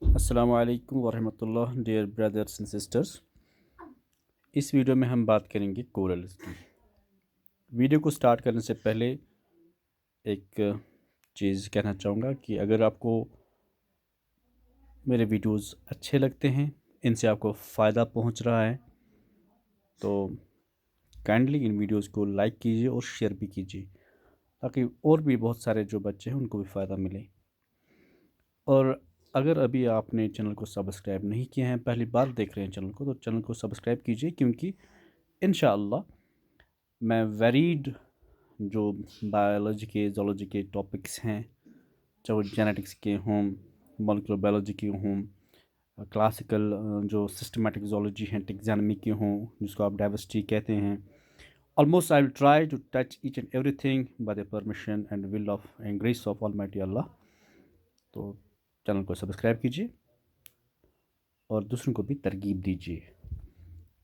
अस्सलामु अलैकुम वरहमतुल्लाह dear brothers and sisters. इस वीडियो में हम बात करेंगे कोरल्स की। वीडियो को स्टार्ट करने से पहले एक चीज़ कहना चाहूँगा कि अगर आपको मेरे वीडियोस अच्छे लगते हैं, इनसे आपको फ़ायदा पहुँच रहा है, तो काइंडली इन वीडियोस को लाइक कीजिए और शेयर भी कीजिए ताकि और भी बहुत सारे जो बच्चे हैं उनको भी फ़ायदा मिले। और अगर अभी आपने चैनल को सब्सक्राइब नहीं किया है, पहली बार देख रहे हैं चैनल को, तो चैनल को सब्सक्राइब कीजिए क्योंकि इंशाअल्लाह मैं वेरीड जो बायोलॉजी के जोलॉजी के टॉपिक्स हैं, चाहे वो जेनेटिक्स के हों, मॉलिक्यूलर बायोलॉजी के हों, क्लासिकल जो सिस्टमेटिक जोलॉजी हैं, टेक्सोनॉमी के हों, जिसको आप डाइवर्सिटी कहते हैं, almost I will try to touch each and everything by the permission and will of and grace of almighty Allah. तो चैनल को सब्सक्राइब कीजिए और दूसरों को भी तरगीब दीजिए,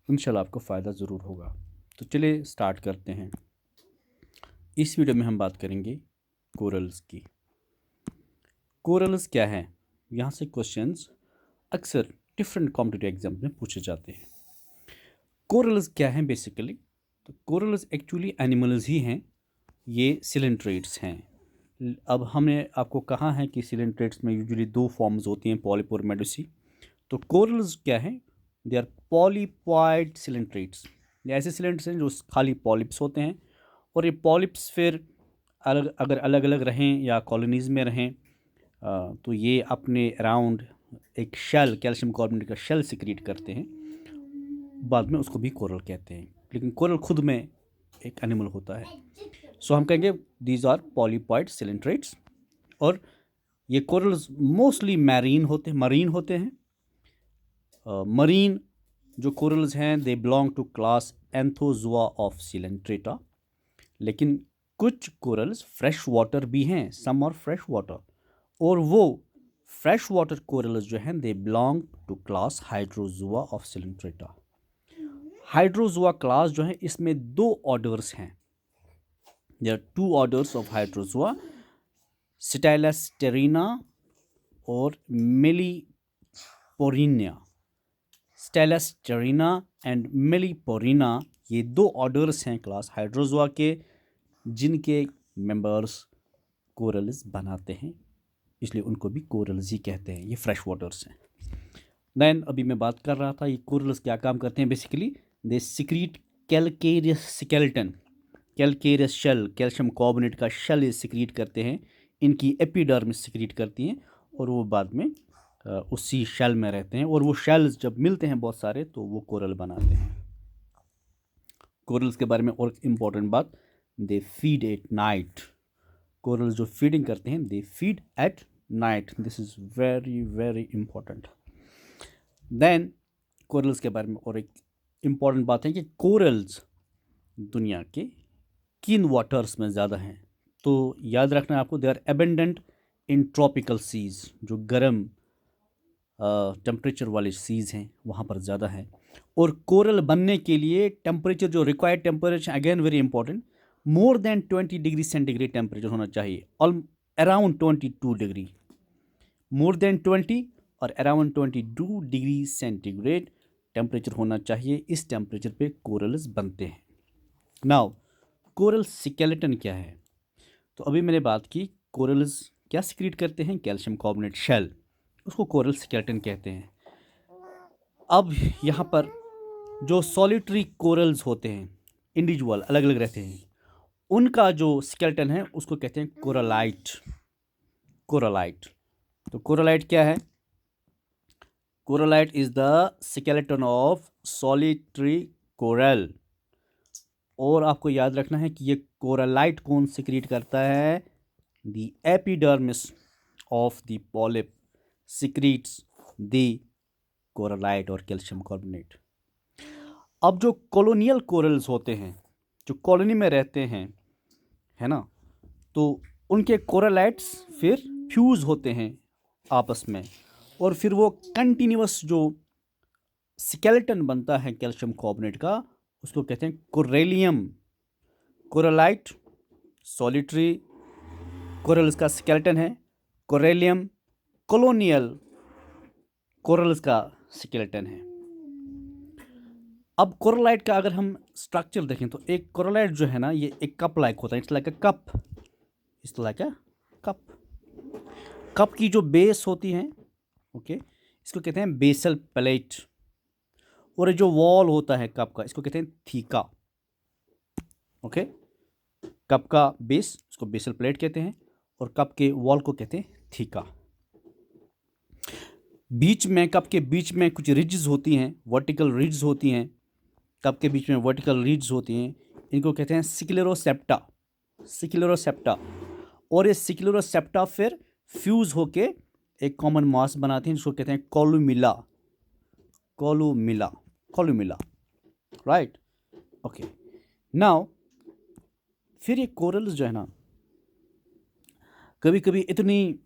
इंशाल्लाह आपको फ़ायदा ज़रूर होगा। तो चलिए स्टार्ट करते हैं। इस वीडियो में हम बात करेंगे कोरल्स की। कोरल्स क्या हैं? यहाँ से क्वेश्चंस अक्सर डिफरेंट कॉम्पिटिटिव एग्जाम में पूछे जाते हैं। कोरल्स क्या हैं बेसिकली? तो कोरल्स एक्चुअली एनिमल्स ही हैं, ये सिलेंट्रेट्स हैं। अब हमने आपको कहा है कि सिलेंट्रेट्स में यूजुअली दो फॉर्म्स होती हैं, पॉलिप और मेडुसी। तो कोरल्स क्या हैं? They are polypoid coelenterates. ये ऐसे सिलेंट्रेट्स हैं जो खाली पॉलिप्स होते हैं, और ये पॉलिप्स फिर अगर अलग अलग रहें या कॉलोनीज़ में रहें तो ये अपने अराउंड एक शेल, कैल्शियम कार्बोनेट का शेल सिक्रीट करते हैं, बाद में उसको भी कोरल कहते हैं। लेकिन कोरल खुद में एक एनिमल होता है। सो हम कहेंगे दीज आर पॉलीपॉइड सिलेंट्रेट्स। और ये कोरल्स मोस्टली मरीन होते हैं। मरीन जो कोरल्स हैं they belong to class anthozoa of coelenterata. लेकिन कुछ कोरल्स फ्रेश वाटर भी हैं, सम और फ्रेश वाटर, और वो फ्रेश वाटर कोरल्स जो हैं they belong to class Hydrozoa of Coelenterata. Hydrozoa class जो है इसमें दो ऑर्डर्स हैं। There are two orders of Hydrozoa, Stylasterina और मेलिपोरिनिया। स्टाइलस्टेरिना एंड मेलिपोरिना, ये दो ऑर्डर्स हैं क्लास हाइड्रोजोआ के, जिनके मेंबर्स कोरल्स बनाते हैं, इसलिए उनको भी कोरल्स ही कहते हैं। ये फ्रेश वाटर्स हैं। देन अभी मैं बात कर रहा था ये कोरल्स क्या काम करते हैं। Basically they secrete calcareous skeleton, calcareous shell, calcium carbonate का शेल ये सिक्रीट करते हैं, इनकी एपिडर्मिस सिक्रीट करती हैं, और वो बाद में उसी शेल में रहते हैं, और वो शेल्स जब मिलते हैं बहुत सारे तो वो कोरल बनाते हैं। कोरल्स के बारे में और इम्पॉर्टेंट बात, they feed at night. Corals जो फीडिंग करते हैं they feed at night, this is very very important. Then corals के बारे में और एक इम्पॉर्टेंट बात है कि कोरल्स दुनिया के किन वाटर्स में ज़्यादा हैं। तो याद रखना है आपको, they are abundant in tropical seas, जो गर्म टेम्परेचर वाले सीज हैं वहाँ पर ज़्यादा है। और कोरल बनने के लिए टेम्परेचर जो required temperature, again very important, more than 20 degree centigrade temperature होना चाहिए, all around 22 degree, more than 20 और अराउंड 22 डिग्री सेंटीग्रेड टेम्परेचर होना चाहिए। इस टेम्परेचर पे कोरल्स बनते हैं। नाउ कोरल स्केलेटन क्या है? तो अभी मैंने बात की कोरल्स क्या सिक्रीट करते हैं, कैल्शियम कार्बोनेट शेल, उसको कोरल स्केलेटन कहते हैं। अब यहाँ पर जो सॉलिटरी कोरल्स होते हैं, इंडिविजुअल अलग अलग रहते हैं, उनका जो स्केलेटन है उसको कहते हैं कोरलाइट। कोरलाइट, तो कोरलाइट क्या है? Corallite is the skeleton of solitary coral. और आपको याद रखना है कि ये कोरलाइट कौन सिक्रीट करता है? The epidermis of the polyp secretes the corallite और कैल्शियम कार्बोनेट। अब जो कॉलोनियल कोरल्स होते हैं, जो कॉलोनी में रहते हैं, है ना, तो उनके कोरलाइट्स फिर फ्यूज़ होते हैं आपस में, और फिर वो कंटिन्यूअस जो स्केलेटन बनता है कैल्शियम कार्बोनेट का, उसको कहते हैं कोरेलियम। कोरलाइट सॉलिटरी कोरल्स का स्केलेटन है, कोरेलियम कॉलोनियल कोरल्स का स्केलेटन है। अब कोरलाइट का अगर हम स्ट्रक्चर देखें तो एक कोरलाइट जो है ना, ये एक कप लाइक होता है। It's like a cup, it's like a cup. Cup की जो बेस होती है, ओके, इसको कहते हैं बेसल प्लेट। और जो वॉल होता है कप का, इसको कहते हैं थीका। ओके, कप का बेस, उसको बेसल प्लेट कहते हैं, और कप के वॉल को कहते हैं थीका। बीच में, कप के बीच में कुछ रिजेस होती हैं, वर्टिकल रिजेस होती हैं। कप के बीच में वर्टिकल रिजेस होती हैं, इनको कहते हैं सिक्लेरोसेप्टा। सिक्लेरोसेप्टा। और ये सिक्लेरोसेप्टा फिर फ्यूज होके एक कॉमन मास बनाती हैं, जिसको कहते हैं कोलुमिला। कोलुमिला, कोलुमिला, राइट। ओके, नाउ फिर ये कोरल्स जो है ना, कभी कभी इतनी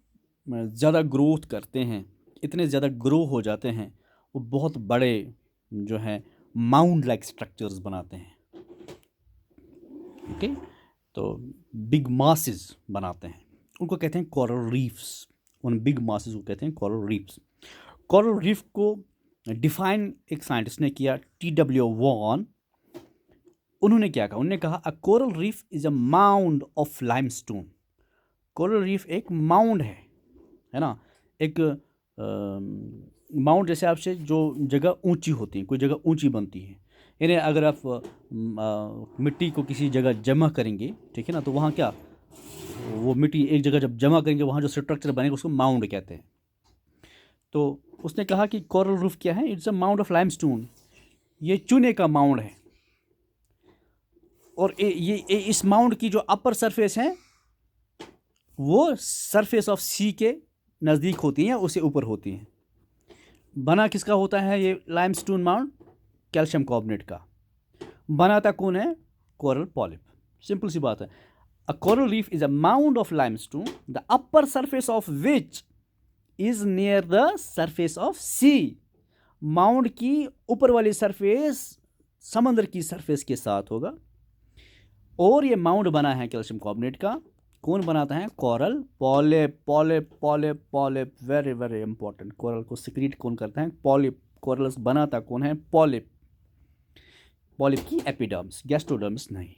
ज़्यादा ग्रोथ करते हैं, इतने ज़्यादा ग्रो हो जाते हैं, वो बहुत बड़े जो है माउंड लाइक स्ट्रक्चर्स बनाते हैं। ओके, तो बिग मासेस बनाते हैं, उनको कहते हैं कोरल रीफ्स। उन बिग मासेस को कहते हैं कोरल रीफ्स। कोरल रीफ को डिफाइन एक साइंटिस्ट ने किया, TW वॉन। उन्होंने क्या कहा? उन्होंने कहा a coral reef is a mound of limestone. Coral reef एक माउंड है ना, एक माउंट जैसे आपसे जो जगह ऊंची होती है, कोई जगह ऊंची बनती है, यानी अगर आप मिट्टी को किसी जगह जमा करेंगे, ठीक है ना, तो वहाँ क्या, वो मिट्टी एक जगह जब जमा करेंगे, वहाँ जो स्ट्रक्चर बनेगा उसको माउंड कहते हैं। तो उसने कहा कि कोरल रीफ क्या है? It's a mound of limestone. ये चूने का माउंड है। और ये इस माउंड की जो अपर सरफेस है वो सरफेस ऑफ सी के नज़दीक होती हैं, उससे ऊपर होती हैं। बना किसका होता है ये लाइमस्टोन माउंड? कैल्शियम कार्बोनेट का। बनाता कौन है? Coral polyp. सिंपल सी बात है। A coral reef is a mound of limestone the upper surface of which is near the surface of sea. Mound की ऊपर वाली सरफेस समंदर की सरफेस के साथ होगा, और ये माउंड बना है कैल्शियम कार्बोनेट का। कौन बनाता है? Coral polyp. Polyp polyp polyp, very very important. Coral को सिक्रीट कौन करता है? पॉलिप। कोरल्स बनाता कौन है? पॉलिप। पॉलिप की एपिडर्म्स, गैस्ट्रोडर्म्स नहीं।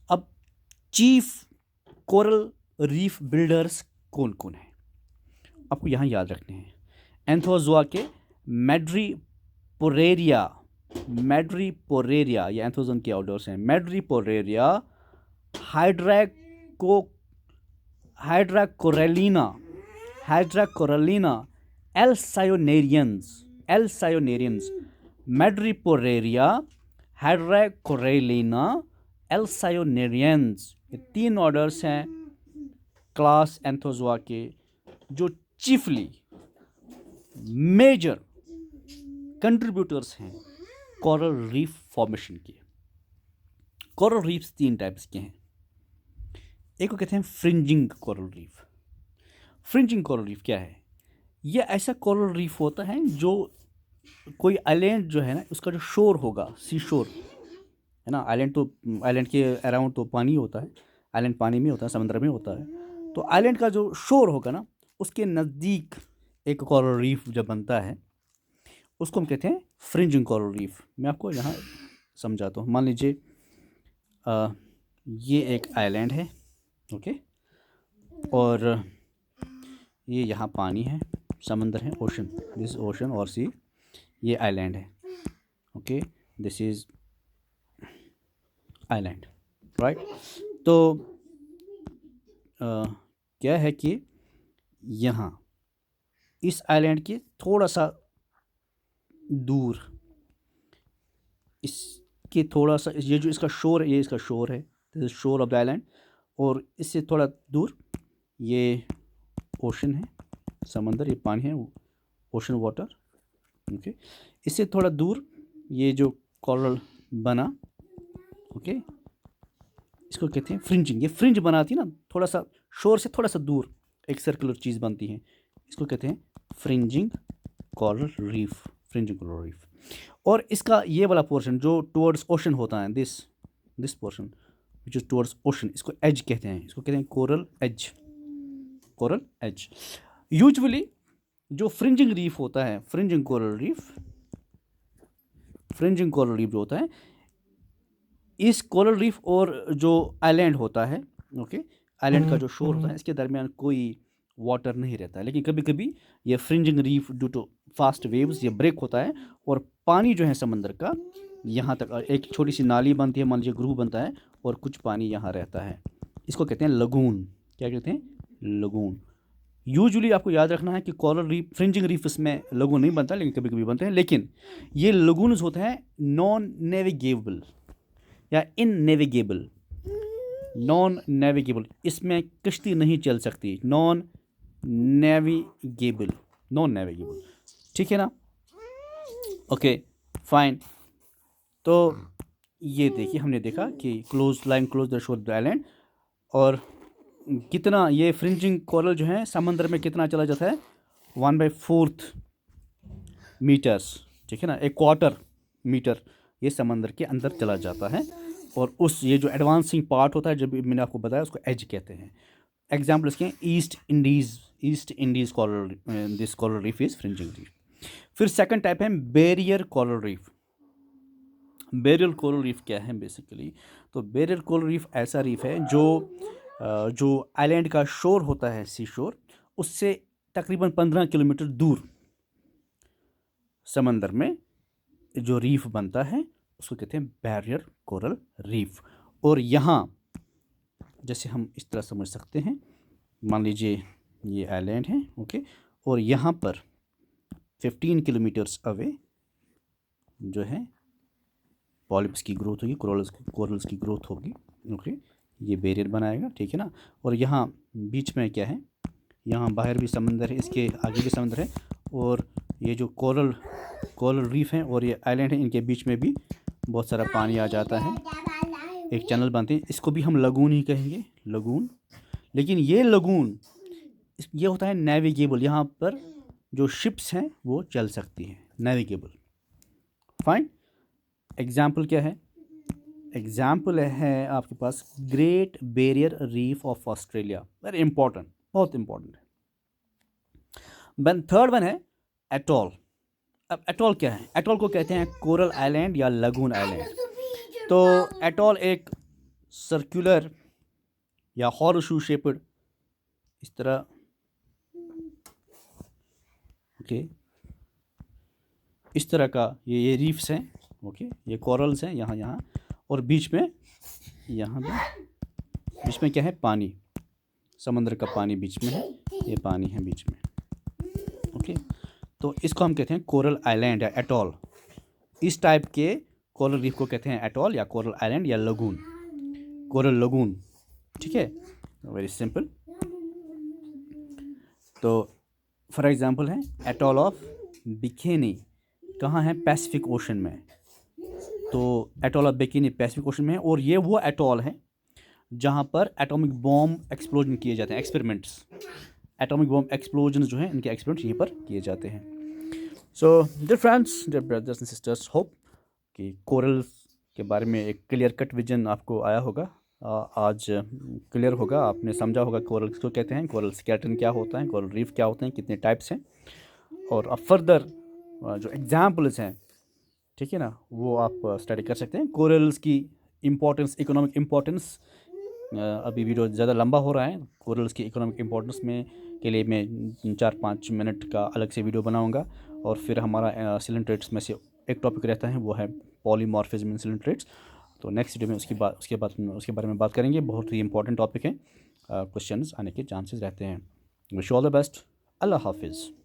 अब चीफ कोरल रीफ बिल्डर्स कौन कौन है, आपको यहाँ याद रखने हैं। एंथोजोआ के मैड्रीपोरेरिया, मैड्रीपोरेरिया, ये एंथोजोन के आउटडोर्स हैं। मैड्रीपोरेरिया, हाइड्राकोरेलिना, हाइड्राकोरेलिना, एल्सायोनेरियंस, मैड्रीपोरेरिया, हाइड्राकोरेलिना, एल्सायोनेरियंस, ये 3 ऑर्डर्स हैं क्लास एंथोजोआ के, जो चीफली मेजर कंट्रीब्यूटर्स हैं कोरल रीफ फॉर्मेशन के। कोरल रीफ्स 3 टाइप्स के हैं। एक को कहते हैं fringing coral reef. Fringing coral reef क्या है? यह ऐसा कोरल रीफ होता है जो कोई आइलैंड जो है ना, उसका जो शोर होगा, सी शोर है ना, आइलैंड के अराउंड तो पानी होता है, आइलैंड पानी में होता है, समुद्र में होता है। तो आइलैंड का जो शोर होगा ना, उसके नज़दीक एक कोरल रीफ जब बनता है, उसको हम कहते हैं फ्रिंजिंग कोरल रीफ। मैं आपको यहाँ समझाता हूँ। मान लीजिए ये एक आइलैंड है, ओके, और ये यहाँ पानी है, समंदर है, ओशन, दिस ओशन और सी, ये आइलैंड है, okay, this is island, right. तो क्या है कि यहाँ इस आइलैंड के थोड़ा सा दूर, इसके थोड़ा सा, ये जो इसका शोर है, ये इसका शोर है, दिस इज शोर ऑफ द आइलैंड। और इससे थोड़ा दूर ये ओशन है, समंदर, ये पानी है, ओशन वाटर, ओके। इससे थोड़ा दूर ये जो कोरल बना, ओके, इसको कहते हैं फ्रिंजिंग। ये फ्रिंज बनाती है ना, थोड़ा सा शोर से थोड़ा सा दूर एक सर्कुलर चीज़ बनती है, इसको कहते हैं fringing coral reef, fringing coral reef. और इसका ये वाला पोर्शन जो टुवर्ड्स ओशन होता है, this portion which is towards ocean, इसको एज कहते हैं, इसको कहते हैं coral edge, coral edge. Usually जो फ्रिंजिंग रीफ होता है, फ्रिंजिंग कोरल रीफ जो होता है, इस कोरल रीफ और जो आइलैंड होता है, ओके, आइलैंड का जो शोर होता है, इसके दरमियान कोई वाटर नहीं रहता है। लेकिन कभी कभी ये fringing reef due to fast waves ये ब्रेक होता है और पानी जो है समंदर का यहाँ तक एक छोटी सी नाली बनती है, मान लीजिए ग्रूव बनता है और कुछ पानी यहाँ रहता है। इसको कहते हैं लगून। क्या कहते हैं? लगून। यूजुअली आपको याद रखना है कि कोरल रीफ, फ्रिंजिंग रीफ इसमें लगून नहीं बनता, लेकिन कभी कभी बनते हैं। लेकिन ये लगून्स होते हैं नॉन नेविगेबल या इननेविगेबल। नॉन नेविगेबल, इसमें कश्ती नहीं चल सकती। नॉन नेविगेबल, ठीक है ना? Okay fine. तो ये देखिए, हमने देखा कि close the shore the island, और कितना ये फ्रिंजिंग कोरल जो है समंदर में कितना चला जाता है, 1/4 मीटर्स, ठीक है ना, 1/4 मीटर ये समंदर के अंदर चला जाता है। और उस ये जो एडवांसिंग पार्ट होता है, जब मैंने आपको बताया, उसको एज कहते हैं। एग्जाम्पल इसके east Indies coral, this coral reef is fringing reef. फिर सेकंड टाइप है barrier coral reef. Barrier coral reef क्या है बेसिकली? तो बैरियर कोरल रीफ ऐसा रीफ है जो आइलैंड का शोर होता है, सी शोर, उससे तकरीबन 15 किलोमीटर दूर समंदर में जो रीफ बनता है उसको कहते हैं बैरियर कोरल रीफ। और यहाँ जैसे हम इस तरह समझ सकते हैं, मान लीजिए ये आइलैंड है, ओके, और यहाँ पर 15 किलोमीटर्स अवे जो है पॉलिप्स की ग्रोथ होगी, कोरल्स की ग्रोथ होगी, ओके, ये बैरियर बनाएगा, ठीक है ना। और यहाँ बीच में क्या है, यहाँ बाहर भी समंदर है, इसके आगे भी समंदर है, और ये जो कोरल रीफ है और ये आइलैंड है, इनके बीच में भी बहुत सारा पानी आ जाता है, एक चैनल बनते हैं, इसको भी हम लगून ही कहेंगे, लगून। लेकिन ये लगून ये होता है नेविगेबल, यहाँ पर जो शिप्स हैं वो चल सकती हैं, नेविगेबल। फाइन। एग्जाम्पल क्या है? एग्जाम्पल है आपके पास Great Barrier Reef of Australia, very important, बहुत इंपॉर्टेंट है। थर्ड वन है एटॉल। अब एटॉल क्या है? एटॉल को कहते हैं कोरल आइलैंड या लगून आइलैंड। तो एटॉल एक सर्कुलर या हॉर्सशू शेप्ड, इस तरह, ओके, इस तरह का ये रीफ्स हैं, ओके, ये कोरल्स हैं यहाँ, और बीच में यहाँ पे बीच में क्या है? पानी, समंदर का पानी बीच में है, ये पानी है बीच में, ओके। तो इसको हम कहते हैं कोरल आइलैंड या एटॉल। इस टाइप के कोरल रीफ को कहते हैं एटॉल या कोरल आइलैंड या लगून, कोरल लगून, ठीक है, वेरी सिंपल। तो फॉर एग्जांपल है एटॉल ऑफ बिकिनी, कहाँ है? पैसिफिक ओशन में। तो atoll of bikini Pacific ocean में है, और ये वो एटॉल है जहाँ पर एटॉमिक बॉम्ब एक्सप्लोजन किए जाते हैं, एक्सपेरिमेंट्स, एटॉमिक बॉम्ब एक्सप्लोजन जो हैं इनके एक्सपेरिमेंट्स यहीं पर किए जाते हैं। So dear friends, dear brothers and sisters, hope कि कोरल के बारे में एक क्लियर कट विजन आपको आया होगा, आज क्लियर होगा, आपने समझा होगा कोरल किसको कहते हैं, कोरल स्केलेटन क्या होता है, कोरल रीफ क्या होते हैं, कितने टाइप्स हैं, और अब फर्दर जो एग्जाम्पल्स हैं, ठीक है ना, वो आप स्टडी कर सकते हैं। कोरल्स की इम्पोर्टेंस, इकोनॉमिक इम्पोर्टेंस, अभी वीडियो ज़्यादा लंबा हो रहा है, कोरल्स की इकोनॉमिक इम्पोर्टेंस में के लिए मैं 4-5 मिनट का अलग से वीडियो बनाऊंगा। और फिर हमारा सिलेंट्रेट्स में से एक टॉपिक रहता है, वो है पॉलीमॉर्फिज्म इन सिलेंट्रेट्स। तो नेक्स्ट वीडियो में उसके बारे में बात करेंगे, बहुत ही इंपॉर्टेंट टॉपिक है, क्वेश्चंस आने के चांसेस रहते हैं। Wish you all the best. अल्लाह हाफिज़।